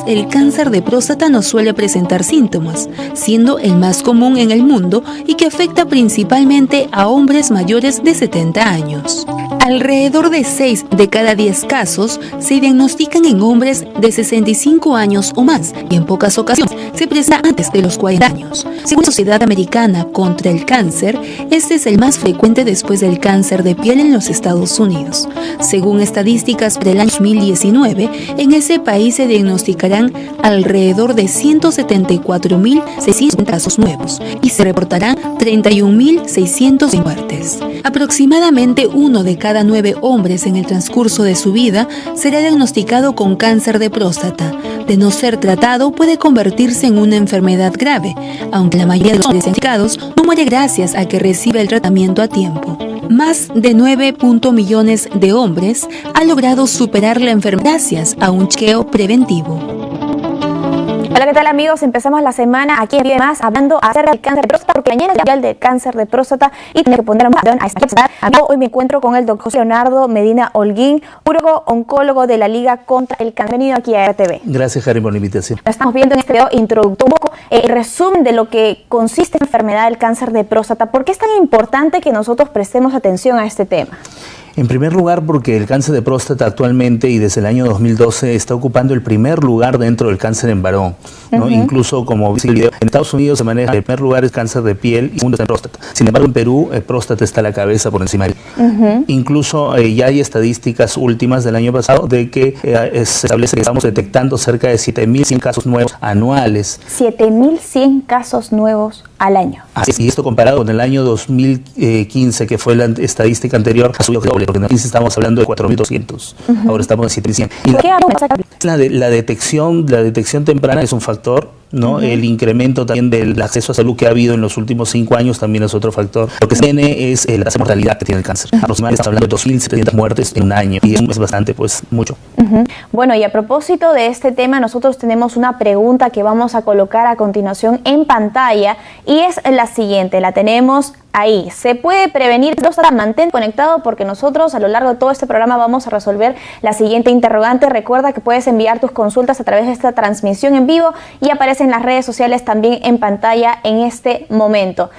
el cáncer de próstata no suele presentar síntomas, siendo el más común en el mundo y que afecta principalmente a hombres mayores de 70 años. Alrededor de 6 de cada 10 casos se diagnostican en hombres de 65 años o más y en pocas ocasiones se presenta antes de los 40 años. Según la Sociedad Americana contra el Cáncer, este es el más frecuente después del cáncer de piel en los Estados Unidos. Según estadísticas del año 2019, en ese país se diagnosticarán alrededor de 174.600 casos nuevos y se reportarán 31.600 muertes. Aproximadamente 1 de cada 9 hombres en el transcurso de su vida será diagnosticado con cáncer de próstata. De no ser tratado, puede convertirse en una enfermedad grave, aunque la mayoría de los hombres diagnosticados no muere gracias a que recibe el tratamiento a tiempo. Más de 9 millones de hombres han logrado superar la enfermedad gracias a un chequeo preventivo. Hola, ¿qué tal amigos? Empezamos la semana aquí en Vive Más hablando acerca del cáncer de próstata, porque mañana es el Día del Cáncer de Próstata y tengo que poner atención a esta. Hoy me encuentro con el doctor Leonardo Medina Holguín, urólogo oncólogo de la Liga contra el Cáncer. Bienvenido aquí a RTV. Gracias, Harry, por la invitación. Estamos viendo en este video introductorio un poco el resumen de lo que consiste en la enfermedad del cáncer de próstata. ¿Por qué es tan importante que nosotros prestemos atención a este tema? En primer lugar, porque el cáncer de próstata actualmente y desde el año 2012 está ocupando el primer lugar dentro del cáncer en varón, ¿no? Incluso, como viste el video, en Estados Unidos se maneja el primer lugar es cáncer de piel y segundo es en próstata. Sin embargo, en Perú, el próstata está a la cabeza por encima de él. Incluso ya hay estadísticas últimas del año pasado de que se establece que estamos detectando cerca de 7.100 casos nuevos anuales. 7.100 casos nuevos al año. Así es, y esto comparado con el año 2015, que fue la estadística anterior, ha subido doble, porque en 2015 estamos hablando de 4.200, ahora estamos en 7.100. La detección temprana es un factor, ¿no? El incremento también del acceso a salud que ha habido en los últimos 5 años también es otro factor. Lo que se tiene es la tasa de mortalidad que tiene el cáncer. Aproximadamente estamos hablando de 2.700 muertes en un año y es bastante, pues, mucho. Bueno, y a propósito de este tema, nosotros tenemos una pregunta que vamos a colocar a continuación en pantalla y es la siguiente, la tenemos ahí. ¿Se puede prevenir próstata? Mantén conectado porque nosotros a lo largo de todo este programa vamos a resolver la siguiente interrogante. Recuerda que puedes enviar tus consultas a través de esta transmisión en vivo y aparece en las redes sociales también en pantalla en este momento.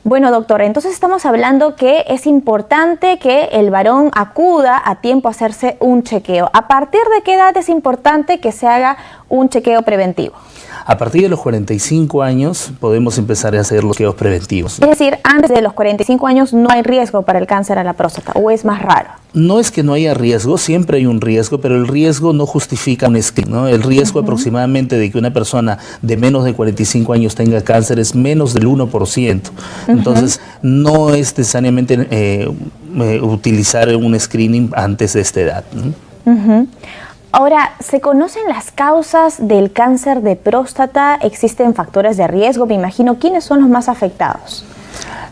Bueno, doctor, entonces estamos hablando que es importante que el varón acuda a tiempo a hacerse un chequeo. ¿A partir de qué edad es importante que se haga un chequeo preventivo? A partir de los 45 años podemos empezar a hacer los chequeos preventivos. Es decir, antes de los 45 años no hay riesgo para el cáncer a la próstata, ¿o es más raro? No es que no haya riesgo, siempre hay un riesgo, pero el riesgo no justifica un screening, ¿no? El riesgo aproximadamente de que una persona de menos de 45 años tenga cáncer es menos del 1%. Entonces, no es necesariamente utilizar un screening antes de esta edad, ¿no? Ahora, ¿se conocen las causas del cáncer de próstata? ¿Existen factores de riesgo? Me imagino, ¿quiénes son los más afectados?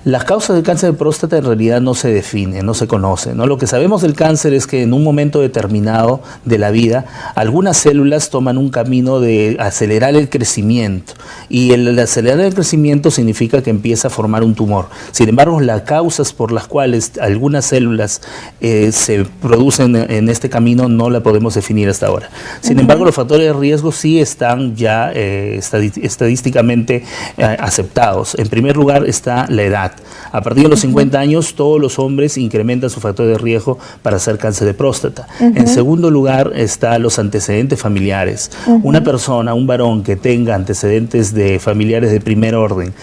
Las causas del cáncer de próstata en realidad no se definen, no se conocen, ¿no? Lo que sabemos del cáncer es que en un momento determinado de la vida, algunas células toman un camino de acelerar el crecimiento y el acelerar el crecimiento significa que empieza a formar un tumor. Sin embargo, las causas por las cuales algunas células se producen en este camino no la podemos definir hasta ahora. Sin embargo, los factores de riesgo sí están ya estadísticamente aceptados. En primer lugar está la edad. A partir de los 50 años, todos los hombres incrementan su factor de riesgo para hacer cáncer de próstata. En segundo lugar, están los antecedentes familiares. Una persona, un varón que tenga antecedentes de familiares de primer orden,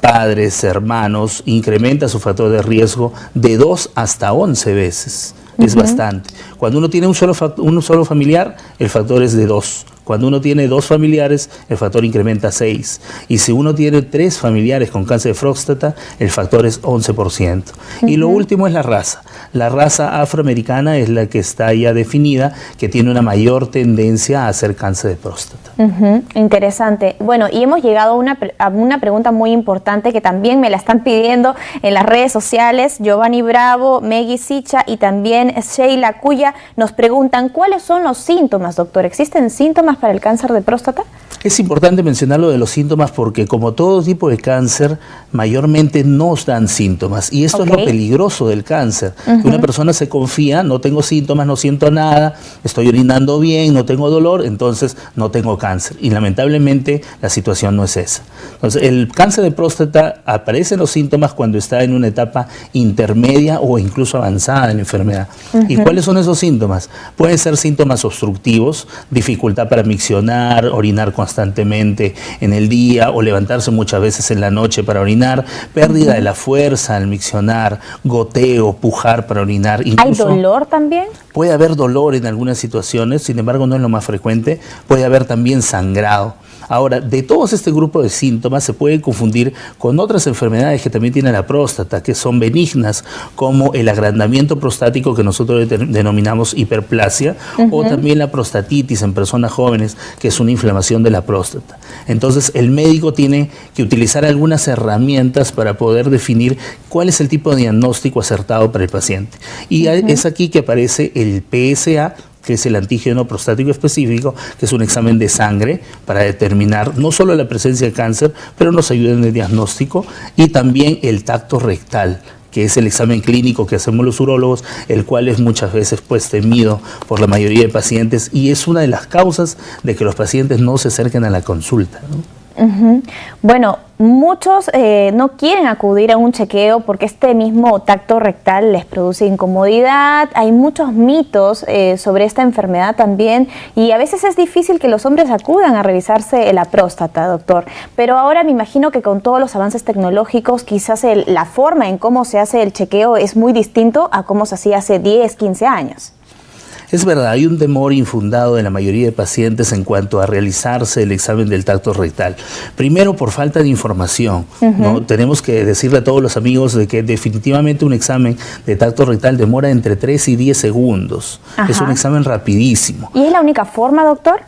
padres, hermanos, incrementa su factor de riesgo de 2 hasta 11 veces. Es bastante. Cuando uno tiene un solo familiar, el factor es de 2. Cuando uno tiene 2 familiares, el factor incrementa a 6. Y si uno tiene 3 familiares con cáncer de próstata, el factor es 11%. Y lo último es la raza. La raza afroamericana es la que está ya definida, que tiene una mayor tendencia a hacer cáncer de próstata. Interesante. Bueno, y hemos llegado a una pregunta muy importante que también me la están pidiendo en las redes sociales. Giovanni Bravo, Meggy Sicha y también Sheila Cuya nos preguntan, ¿cuáles son los síntomas, doctor? ¿Existen síntomas síntomas para el cáncer de próstata? Es importante mencionar lo de los síntomas porque como todo tipo de cáncer, mayormente nos dan síntomas. Y esto es lo peligroso del cáncer. Que una persona se confía, no tengo síntomas, no siento nada, estoy orinando bien, no tengo dolor, entonces no tengo cáncer. Y lamentablemente la situación no es esa. Entonces el cáncer de próstata aparecen los síntomas cuando está en una etapa intermedia o incluso avanzada en la enfermedad. ¿Y cuáles son esos síntomas? Pueden ser síntomas obstructivos, dificultad para miccionar, orinar constantemente en el día o levantarse muchas veces en la noche para orinar, pérdida de la fuerza al miccionar, goteo, pujar para orinar. Incluso, ¿hay dolor también? Puede haber dolor en algunas situaciones, sin embargo no es lo más frecuente. Puede haber también sangrado. Ahora, de todos este grupo de síntomas se puede confundir con otras enfermedades que también tiene la próstata, que son benignas, como el agrandamiento prostático que nosotros denominamos hiperplasia, o también la prostatitis en personas jóvenes, que es una inflamación de la próstata. Entonces, el médico tiene que utilizar algunas herramientas para poder definir cuál es el tipo de diagnóstico acertado para el paciente. Y es aquí que aparece el PSA, que es el antígeno prostático específico, que es un examen de sangre para determinar no solo la presencia de cáncer, pero nos ayuda en el diagnóstico, y también el tacto rectal, que es el examen clínico que hacemos los urólogos, el cual es muchas veces pues temido por la mayoría de pacientes y es una de las causas de que los pacientes no se acerquen a la consulta, ¿no? Bueno, muchos no quieren acudir a un chequeo porque este mismo tacto rectal les produce incomodidad. Hay muchos mitos sobre esta enfermedad también y a veces es difícil que los hombres acudan a revisarse la próstata, doctor. Pero ahora me imagino que con todos los avances tecnológicos quizás la forma en cómo se hace el chequeo es muy distinto a cómo se hacía hace 10, 15 años. Es verdad, hay un temor infundado de la mayoría de pacientes en cuanto a realizarse el examen del tacto rectal. Primero, por falta de información, ¿no? Tenemos que decirle a todos los amigos de que definitivamente un examen de tacto rectal demora entre 3 y 10 segundos. Es un examen rapidísimo. ¿Y es la única forma, doctor?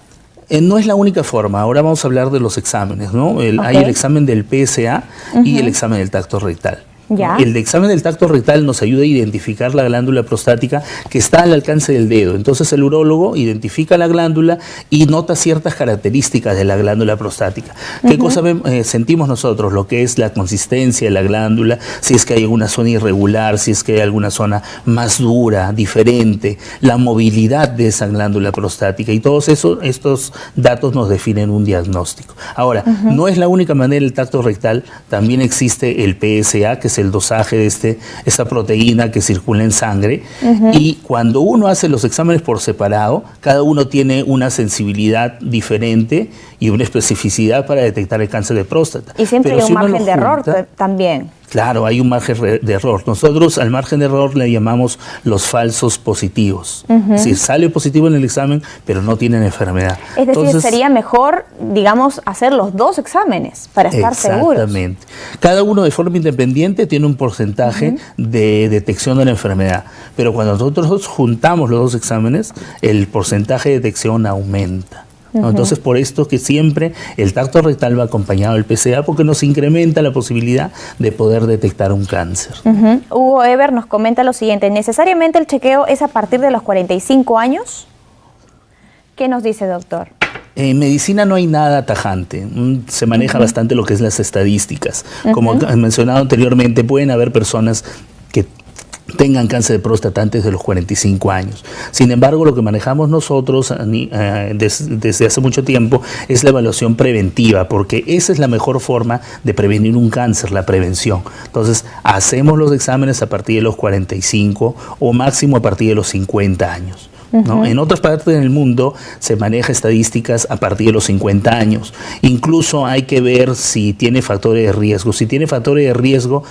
No es la única forma. Ahora vamos a hablar de los exámenes, ¿no? Hay el examen del PSA y el examen del tacto rectal. ¿Ya? El examen del tacto rectal nos ayuda a identificar la glándula prostática que está al alcance del dedo. Entonces el urólogo identifica la glándula y nota ciertas características de la glándula prostática. ¿Qué cosa sentimos nosotros? Lo que es la consistencia de la glándula, si es que hay alguna zona irregular, si es que hay alguna zona más dura, diferente, la movilidad de esa glándula prostática y todos estos datos nos definen un diagnóstico. Ahora, no es la única manera el tacto rectal, también existe el PSA, que es el dosaje de esta proteína que circula en sangre, y cuando uno hace los exámenes por separado, cada uno tiene una sensibilidad diferente y una especificidad para detectar el cáncer de próstata. Y siempre hay un margen de error también. Claro, hay un margen de error. Nosotros al margen de error le llamamos los falsos positivos. Si sale positivo en el examen, pero no tienen enfermedad. Es decir, entonces, sería mejor, digamos, hacer los dos exámenes para estar seguros. Exactamente. Cada uno de forma independiente tiene un porcentaje de detección de la enfermedad. Pero cuando nosotros juntamos los dos exámenes, el porcentaje de detección aumenta. ¿No? Entonces, por esto que siempre el tacto rectal va acompañado del PSA porque nos incrementa la posibilidad de poder detectar un cáncer. Hugo Eber nos comenta lo siguiente: ¿necesariamente el chequeo es a partir de los 45 años? ¿Qué nos dice, doctor? En medicina no hay nada tajante, se maneja bastante lo que es las estadísticas. Como he mencionado anteriormente, pueden haber personas que tengan cáncer de próstata antes de los 45 años. Sin embargo, lo que manejamos nosotros desde hace mucho tiempo es la evaluación preventiva, porque esa es la mejor forma de prevenir un cáncer, la prevención. Entonces, hacemos los exámenes a partir de los 45 o máximo a partir de los 50 años. ¿No? En otras partes del mundo se maneja estadísticas a partir de los 50 años. Incluso hay que ver si tiene factores de riesgo. Si tiene factores de riesgo,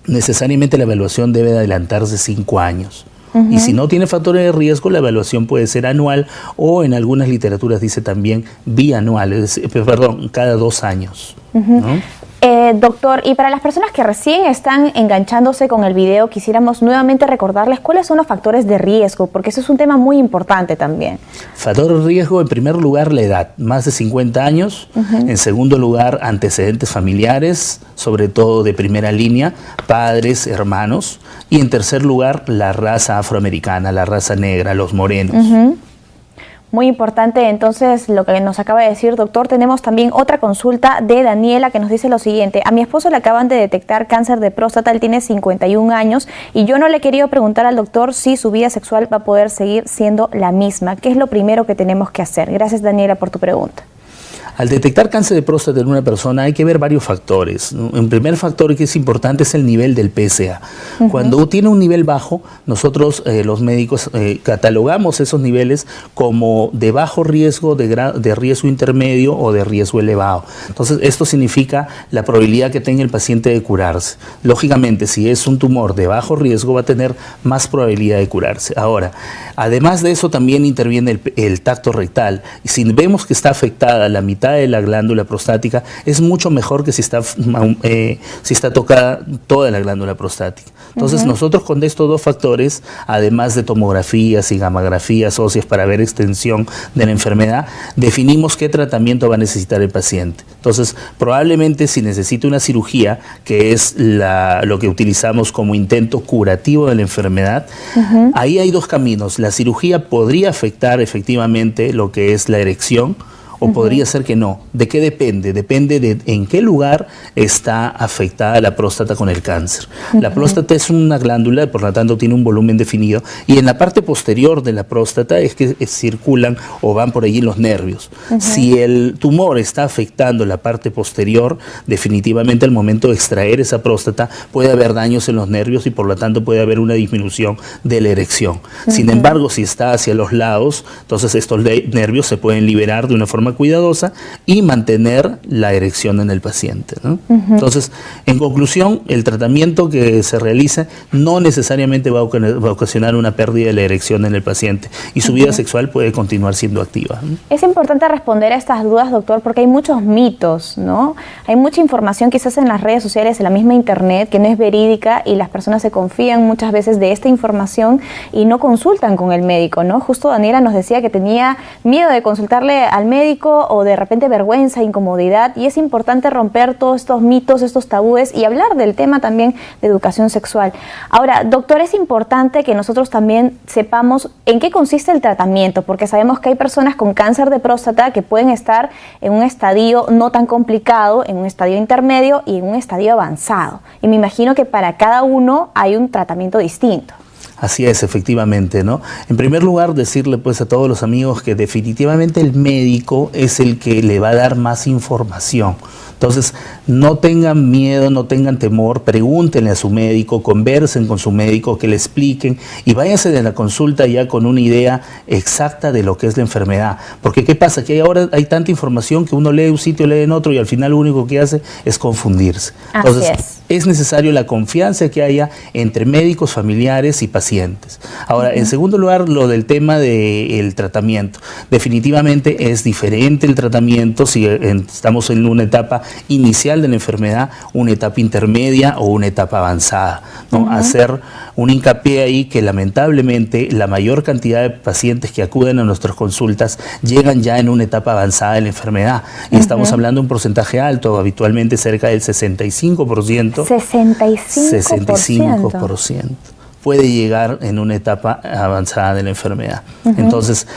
necesariamente la evaluación debe adelantarse 5 años. Y si no tiene factores de riesgo, la evaluación puede ser anual o en algunas literaturas dice también bianual, cada 2 años. ¿No? Doctor, y para las personas que recién están enganchándose con el video, quisiéramos nuevamente recordarles cuáles son los factores de riesgo, porque eso es un tema muy importante también. Factor de riesgo, en primer lugar, la edad, más de 50 años. En segundo lugar, antecedentes familiares, sobre todo de primera línea, padres, hermanos. Y en tercer lugar, la raza afroamericana, la raza negra, los morenos. Muy importante entonces lo que nos acaba de decir, doctor. Tenemos también otra consulta de Daniela que nos dice lo siguiente: a mi esposo le acaban de detectar cáncer de próstata, él tiene 51 años y yo no le he querido preguntar al doctor si su vida sexual va a poder seguir siendo la misma. ¿Qué es lo primero que tenemos que hacer? Gracias, Daniela, por tu pregunta. Al detectar cáncer de próstata en una persona hay que ver varios factores, ¿no? Un primer factor que es importante es el nivel del PSA. Cuando tiene un nivel bajo, nosotros los médicos catalogamos esos niveles como de bajo riesgo, de riesgo intermedio o de riesgo elevado. Entonces esto significa la probabilidad que tenga el paciente de curarse. Lógicamente, si es un tumor de bajo riesgo va a tener más probabilidad de curarse. Ahora, además de eso también interviene el tacto rectal. Y si vemos que está afectada la mitad de la glándula prostática, es mucho mejor que si está tocada toda la glándula prostática. Entonces nosotros con estos dos factores, además de tomografías y gamografías óseas para ver extensión de la enfermedad, definimos qué tratamiento va a necesitar el paciente. Entonces probablemente si necesita una cirugía, que es lo que utilizamos como intento curativo de la enfermedad, ahí hay dos caminos. La cirugía podría afectar efectivamente lo que es la erección, o podría ser que no. ¿De qué depende? Depende de en qué lugar está afectada la próstata con el cáncer. La próstata es una glándula, por lo tanto tiene un volumen definido, y en la parte posterior de la próstata es que circulan o van por allí los nervios. Si el tumor está afectando la parte posterior, definitivamente al momento de extraer esa próstata puede haber daños en los nervios y por lo tanto puede haber una disminución de la erección. Sin embargo, si está hacia los lados, entonces estos nervios se pueden liberar de una forma cuidadosa y mantener la erección en el paciente, ¿no? Entonces, en conclusión, el tratamiento que se realiza no necesariamente va a ocasionar una pérdida de la erección en el paciente y su vida sexual puede continuar siendo activa, ¿no? Es importante responder a estas dudas, doctor, porque hay muchos mitos, ¿no? Hay mucha información quizás en las redes sociales, en la misma internet, que no es verídica y las personas se confían muchas veces de esta información y no consultan con el médico, ¿no? Justo Daniela nos decía que tenía miedo de consultarle al médico o de repente vergüenza, incomodidad, y es importante romper todos estos mitos, estos tabúes y hablar del tema también de educación sexual. Ahora, doctor, es importante que nosotros también sepamos en qué consiste el tratamiento, porque sabemos que hay personas con cáncer de próstata que pueden estar en un estadio no tan complicado, en un estadio intermedio y en un estadio avanzado. Y me imagino que para cada uno hay un tratamiento distinto. Así es, efectivamente, ¿no? En primer lugar, decirle pues a todos los amigos que definitivamente el médico es el que le va a dar más información. Entonces, no tengan miedo, no tengan temor, pregúntenle a su médico, conversen con su médico, que le expliquen y váyanse de la consulta ya con una idea exacta de lo que es la enfermedad. Porque ¿qué pasa? Que ahora hay tanta información que uno lee un sitio, lee en otro y al final lo único que hace es confundirse. Entonces, es necesario la confianza que haya entre médicos, familiares y pacientes. Ahora, en segundo lugar, lo del tema del tratamiento. Definitivamente es diferente el tratamiento si estamos en una etapa inicial de la enfermedad, una etapa intermedia o una etapa avanzada, ¿no? Hacer un hincapié ahí que lamentablemente la mayor cantidad de pacientes que acuden a nuestras consultas llegan ya en una etapa avanzada de la enfermedad y estamos hablando de un porcentaje alto, habitualmente cerca del 65%. 65% puede llegar en una etapa avanzada de la enfermedad. Entonces,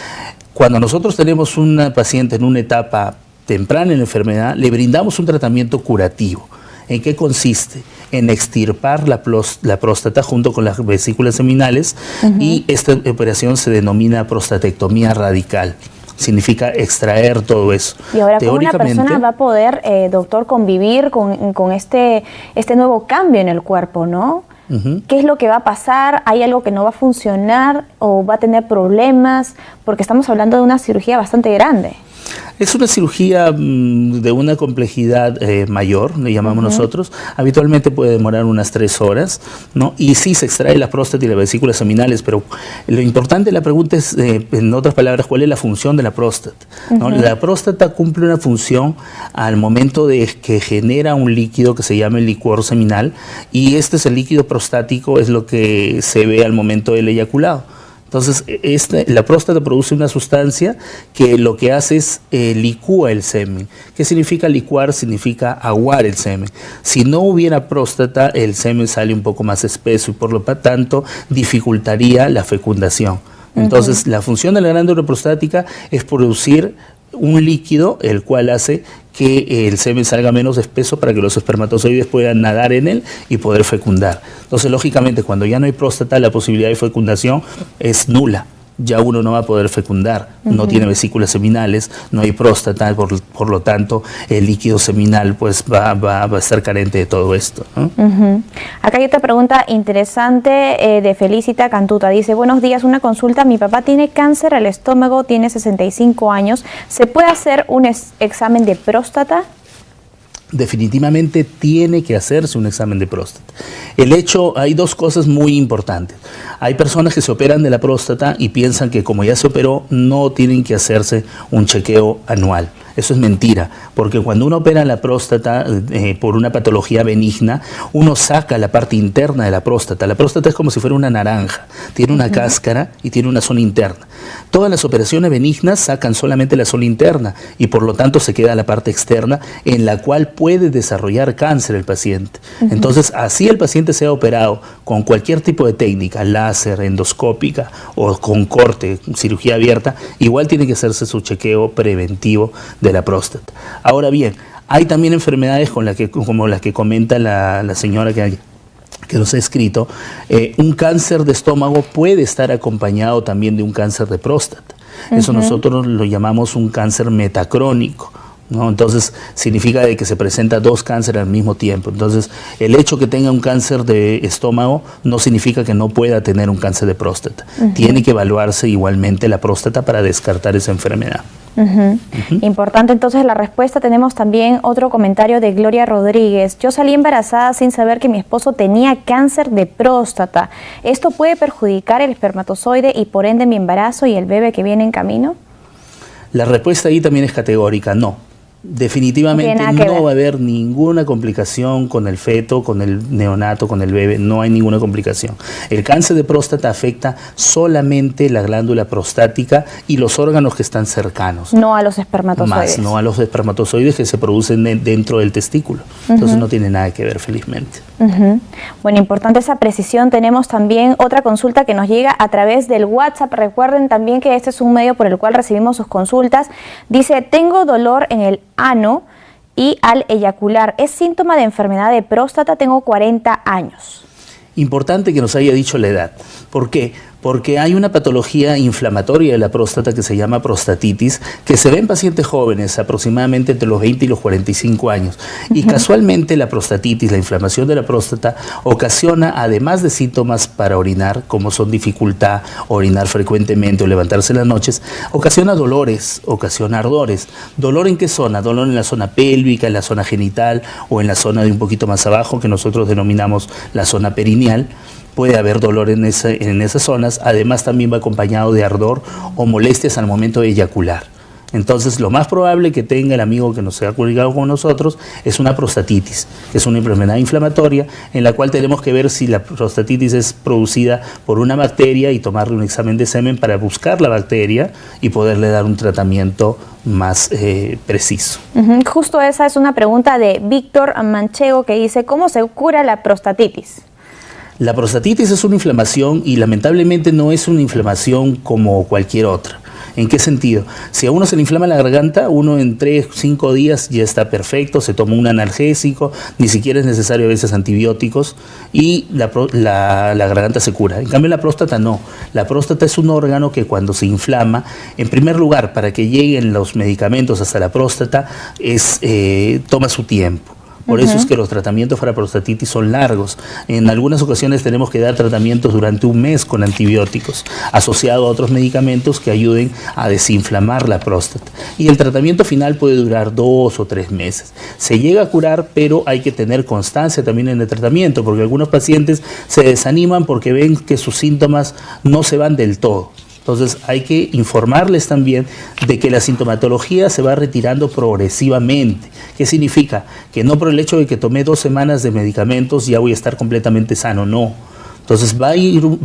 cuando nosotros tenemos una paciente en una etapa temprana en la enfermedad, le brindamos un tratamiento curativo. ¿En qué consiste? En extirpar la próstata junto con las vesículas seminales y esta operación se denomina prostatectomía radical. Significa extraer todo eso. Y ahora, ¿cómo una persona va a poder, doctor, convivir con este nuevo cambio en el cuerpo, ¿no? ¿Qué es lo que va a pasar? ¿Hay algo que no va a funcionar o va a tener problemas? Porque estamos hablando de una cirugía bastante grande. Es una cirugía de una complejidad mayor, le llamamos nosotros. Habitualmente puede demorar unas 3 horas, ¿no? Y sí se extrae la próstata y las vesículas seminales, pero lo importante de la pregunta es, en otras palabras, ¿cuál es la función de la próstata? ¿No? La próstata cumple una función al momento de que genera un líquido que se llama el licor seminal, y este es el líquido prostático, es lo que se ve al momento del eyaculado. Entonces, la próstata produce una sustancia que lo que hace es licúa el semen. ¿Qué significa licuar? Significa aguar el semen. Si no hubiera próstata, el semen sale un poco más espeso y por lo tanto dificultaría la fecundación. Entonces, la función de la glándula prostática es producir un líquido el cual hace que el semen salga menos espeso para que los espermatozoides puedan nadar en él y poder fecundar. Entonces, lógicamente, cuando ya no hay próstata, la posibilidad de fecundación es nula. Ya uno no va a poder fecundar, no tiene vesículas seminales, no hay próstata, por lo tanto el líquido seminal pues va a estar carente de todo esto, ¿no? Acá hay otra pregunta interesante de Felicita Cantuta, dice: buenos días, una consulta, mi papá tiene cáncer al estómago, tiene 65 años, ¿se puede hacer un examen de próstata? Definitivamente tiene que hacerse un examen de próstata. Hay dos cosas muy importantes. Hay personas que se operan de la próstata y piensan que como ya se operó, no tienen que hacerse un chequeo anual. Eso es mentira, porque cuando uno opera la próstata por una patología benigna, uno saca la parte interna de la próstata. La próstata es como si fuera una naranja, tiene una cáscara y tiene una zona interna. Todas las operaciones benignas sacan solamente la zona interna y por lo tanto se queda la parte externa en la cual puede desarrollar cáncer el paciente. Entonces, así el paciente sea operado con cualquier tipo de técnica, láser, endoscópica o con corte, cirugía abierta, igual tiene que hacerse su chequeo preventivo de la próstata. Ahora bien, hay también enfermedades como las que comenta la señora que nos ha escrito. Un cáncer de estómago puede estar acompañado también de un cáncer de próstata. Eso nosotros lo llamamos un cáncer metacrónico, ¿no? Entonces significa de que se presenta dos cánceres al mismo tiempo. Entonces el hecho que tenga un cáncer de estómago no significa que no pueda tener un cáncer de próstata. Tiene que evaluarse igualmente la próstata para descartar esa enfermedad. Importante entonces la respuesta. Tenemos también otro comentario de Gloria Rodríguez. Yo salí embarazada sin saber que mi esposo tenía cáncer de próstata. ¿Esto puede perjudicar el espermatozoide y por ende mi embarazo y el bebé que viene en camino? La respuesta ahí también es categórica, no. Definitivamente no va a haber ninguna complicación con el feto, con el neonato, con el bebé, no hay ninguna complicación. El cáncer de próstata afecta solamente la glándula prostática y los órganos que están cercanos. No a los espermatozoides. No a los espermatozoides que se producen dentro del testículo. Entonces no tiene nada que ver, felizmente. Bueno, importante esa precisión. Tenemos también otra consulta que nos llega a través del WhatsApp. Recuerden también que este es un medio por el cual recibimos sus consultas. Dice: tengo dolor en el ano y al eyacular. ¿Es síntoma de enfermedad de próstata? Tengo 40 años. Importante que nos haya dicho la edad. ¿Por qué? Porque hay una patología inflamatoria de la próstata que se llama prostatitis, que se ve en pacientes jóvenes, aproximadamente entre los 20 y los 45 años. Y casualmente la prostatitis, la inflamación de la próstata, ocasiona, además de síntomas para orinar, como son dificultad, orinar frecuentemente o levantarse en las noches, ocasiona dolores, ocasiona ardores. ¿Dolor en qué zona? Dolor en la zona pélvica, en la zona genital o en la zona de un poquito más abajo, que nosotros denominamos la zona perineal. Puede haber dolor en esas zonas. Además también va acompañado de ardor o molestias al momento de eyacular. Entonces lo más probable que tenga el amigo que nos ha comunicado con nosotros es una prostatitis, que es una enfermedad inflamatoria en la cual tenemos que ver si la prostatitis es producida por una bacteria y tomarle un examen de semen para buscar la bacteria y poderle dar un tratamiento más preciso. Justo esa es una pregunta de Víctor Manchego, que dice: ¿cómo se cura la prostatitis? La prostatitis es una inflamación y lamentablemente no es una inflamación como cualquier otra. ¿En qué sentido? Si a uno se le inflama la garganta, uno en 3 o 5 días ya está perfecto, se toma un analgésico, ni siquiera es necesario a veces antibióticos y la garganta se cura. En cambio la próstata no. La próstata es un órgano que cuando se inflama, en primer lugar, para que lleguen los medicamentos hasta la próstata, toma su tiempo. Por eso es que los tratamientos para prostatitis son largos. En algunas ocasiones tenemos que dar tratamientos durante un mes con antibióticos, asociado a otros medicamentos que ayuden a desinflamar la próstata. Y el tratamiento final puede durar 2 o 3 meses. Se llega a curar, pero hay que tener constancia también en el tratamiento, porque algunos pacientes se desaniman porque ven que sus síntomas no se van del todo. Entonces hay que informarles también de que la sintomatología se va retirando progresivamente. ¿Qué significa? Que no por el hecho de que tomé 2 semanas de medicamentos ya voy a estar completamente sano, no. Entonces va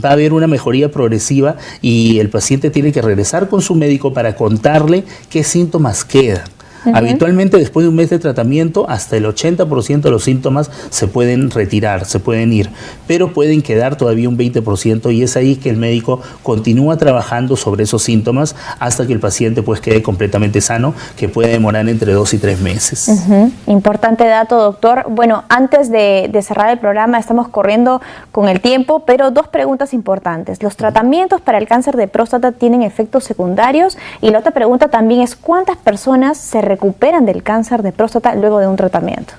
a haber una mejoría progresiva y el paciente tiene que regresar con su médico para contarle qué síntomas quedan. Habitualmente después de un mes de tratamiento hasta el 80% de los síntomas se pueden retirar, se pueden ir, pero pueden quedar todavía un 20% y es ahí que el médico continúa trabajando sobre esos síntomas hasta que el paciente pues quede completamente sano, que puede demorar entre 2 y 3 meses. Importante dato, doctor. Bueno, antes de cerrar el programa, estamos corriendo con el tiempo, pero dos preguntas importantes. ¿Los tratamientos para el cáncer de próstata tienen efectos secundarios? Y la otra pregunta también es, ¿cuántas personas se recuperan del cáncer de próstata luego de un tratamiento?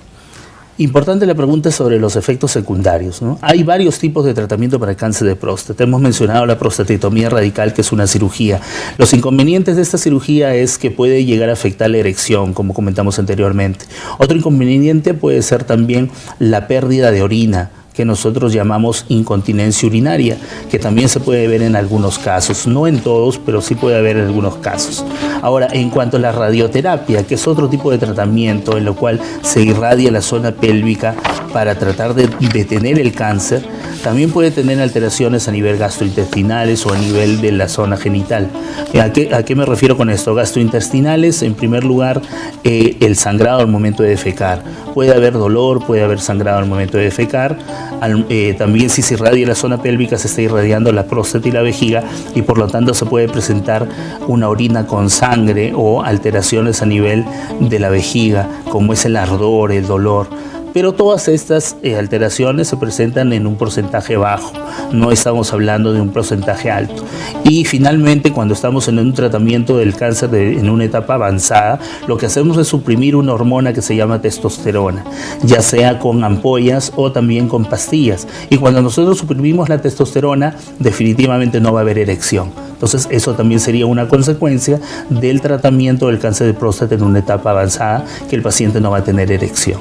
Importante la pregunta sobre los efectos secundarios, ¿no? Hay varios tipos de tratamiento para el cáncer de próstata. Hemos mencionado la prostatectomía radical, que es una cirugía. Los inconvenientes de esta cirugía es que puede llegar a afectar la erección, como comentamos anteriormente. Otro inconveniente puede ser también la pérdida de orina, que nosotros llamamos incontinencia urinaria, que también se puede ver en algunos casos, no en todos, pero sí puede haber en algunos casos. Ahora, en cuanto a la radioterapia, que es otro tipo de tratamiento en lo cual se irradia la zona pélvica para tratar de detener el cáncer, también puede tener alteraciones a nivel gastrointestinales o a nivel de la zona genital. ¿A qué me refiero con esto? Gastrointestinales, en primer lugar, el sangrado al momento de defecar. Puede haber dolor, puede haber sangrado al momento de defecar. También si se irradia la zona pélvica, se está irradiando la próstata y la vejiga y por lo tanto se puede presentar una orina con sangre o alteraciones a nivel de la vejiga, como es el ardor, el dolor. Pero todas estas alteraciones se presentan en un porcentaje bajo, no estamos hablando de un porcentaje alto. Y finalmente, cuando estamos en un tratamiento del cáncer en una etapa avanzada, lo que hacemos es suprimir una hormona que se llama testosterona, ya sea con ampollas o también con pastillas. Y cuando nosotros suprimimos la testosterona, definitivamente no va a haber erección. Entonces, eso también sería una consecuencia del tratamiento del cáncer de próstata en una etapa avanzada, que el paciente no va a tener erección.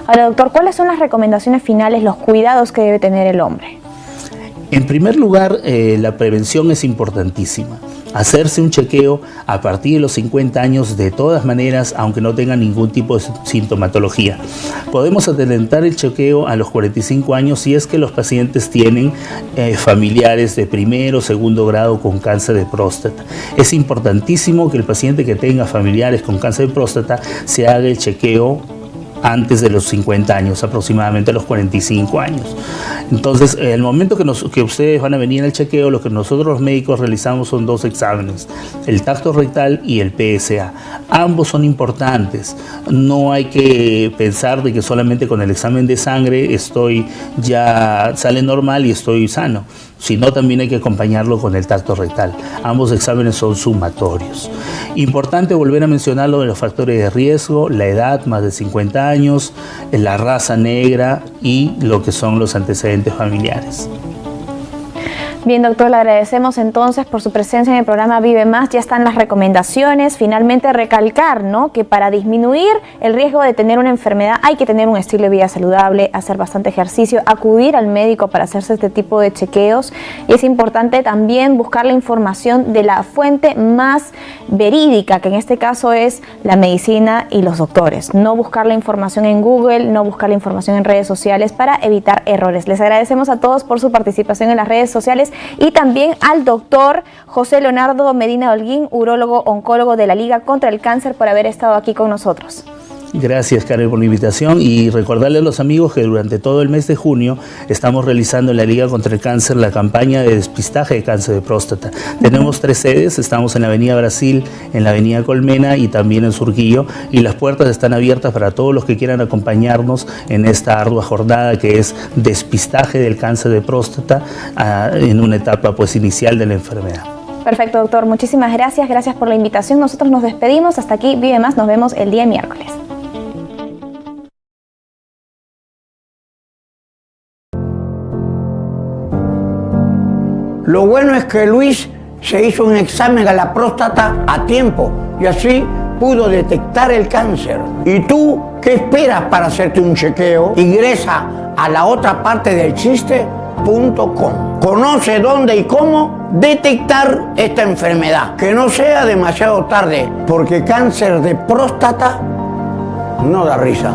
Ahora, doctor, ¿cuáles son las recomendaciones finales, los cuidados que debe tener el hombre? En primer lugar, la prevención es importantísima. Hacerse un chequeo a partir de los 50 años de todas maneras, aunque no tenga ningún tipo de sintomatología. Podemos adelantar el chequeo a los 45 años si es que los pacientes tienen familiares de primero o segundo grado con cáncer de próstata. Es importantísimo que el paciente que tenga familiares con cáncer de próstata se haga el chequeo antes de los 50 años, aproximadamente a los 45 años. Entonces, el momento que ustedes van a venir al chequeo, lo que nosotros los médicos realizamos son dos exámenes, el tacto rectal y el PSA. Ambos son importantes. No hay que pensar de que solamente con el examen de sangre sale normal y estoy sano, sino también hay que acompañarlo con el tacto rectal. Ambos exámenes son sumatorios. Importante volver a mencionar lo de los factores de riesgo, la edad, más de 50 años, la raza negra y lo que son los antecedentes familiares. Bien, doctor, le agradecemos entonces por su presencia en el programa Vive Más. Ya están las recomendaciones. Finalmente, recalcar, ¿no?, que para disminuir el riesgo de tener una enfermedad hay que tener un estilo de vida saludable, hacer bastante ejercicio, acudir al médico para hacerse este tipo de chequeos. Y es importante también buscar la información de la fuente más verídica, que en este caso es la medicina y los doctores. No buscar la información en Google, no buscar la información en redes sociales para evitar errores. Les agradecemos a todos por su participación en las redes sociales y también al doctor José Leonardo Medina Holguín, urólogo oncólogo de la Liga contra el Cáncer, por haber estado aquí con nosotros. Gracias, Karen, por la invitación, y recordarle a los amigos que durante todo el mes de junio estamos realizando en la Liga contra el Cáncer la campaña de despistaje de cáncer de próstata. Tenemos 3 sedes, estamos en la Avenida Brasil, en la Avenida Colmena y también en Surquillo, y las puertas están abiertas para todos los que quieran acompañarnos en esta ardua jornada que es despistaje del cáncer de próstata en una etapa inicial de la enfermedad. Perfecto, doctor. Muchísimas gracias. Gracias por la invitación. Nosotros nos despedimos. Hasta aquí Vive Más. Nos vemos el día miércoles. Lo bueno es que Luis se hizo un examen a la próstata a tiempo y así pudo detectar el cáncer. ¿Y tú qué esperas para hacerte un chequeo? Ingresa a la otra parte del chiste.com. Conoce dónde y cómo detectar esta enfermedad. Que no sea demasiado tarde, porque cáncer de próstata no da risa.